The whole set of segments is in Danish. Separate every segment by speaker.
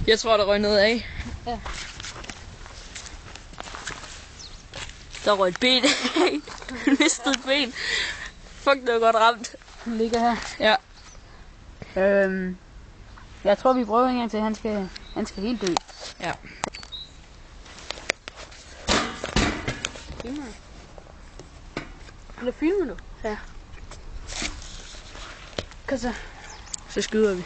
Speaker 1: Jeg tror, der røg noget af.
Speaker 2: Ja.
Speaker 1: Der røg et ben af. Han mistede et ben. Fuck, det var godt ramt.
Speaker 2: Den ligger her.
Speaker 1: Ja.
Speaker 2: Jeg tror, vi prøver en gang til. Han skal helt dø.
Speaker 1: Ja.
Speaker 2: Filmer du? Eller filmer du?
Speaker 1: Ja.
Speaker 2: Kom så.
Speaker 1: Så skyder vi.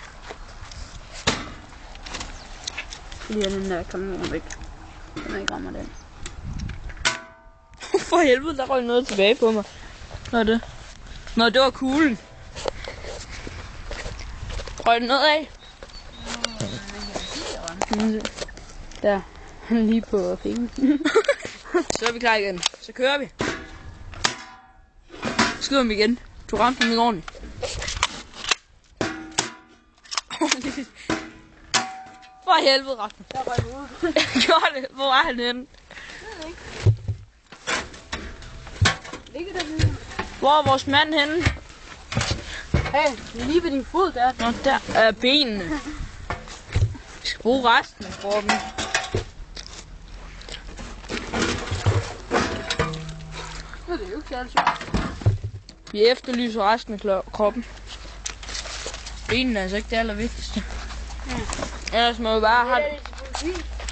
Speaker 2: Lige den der kanon væk. Den ikke rammer den.
Speaker 1: For helvede, der røg noget tilbage på mig. Hvad er det? Nå, det var kuglen. Røg den noget af?
Speaker 2: Der. Han er lige på fingeren.
Speaker 1: Så er vi klar igen. Så kører vi. Skyder dem igen. Du ramte dem ikke ordentligt. For helvede, Rasmus.
Speaker 2: Der røg ud.
Speaker 1: Gjorde det. Hvor er han henne?
Speaker 2: Ligger der lige.
Speaker 1: Hvor er vores mand henne?
Speaker 2: Hey, lige ved din fod der.
Speaker 1: Nå, der er benene. Vi skal bruge resten af kroppen.
Speaker 2: Det er jo ikke særlig sjovt.
Speaker 1: Vi efterlyser resten af kroppen. Benene er altså ikke det allervigtigste. Ellers må vi bare have...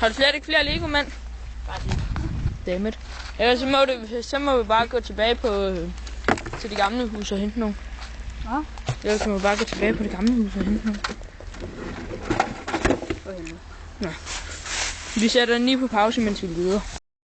Speaker 1: Har du slet ikke flere Lego-mænd? Dammit. Ellers så må vi bare gå tilbage på til de gamle hus og hente nogle.
Speaker 2: Hvad?
Speaker 1: Ellers må vi bare gå tilbage på det gamle hus og hente nogle.
Speaker 2: For helvede.
Speaker 1: Nå. Vi sætter den lige på pause, mens vi leder.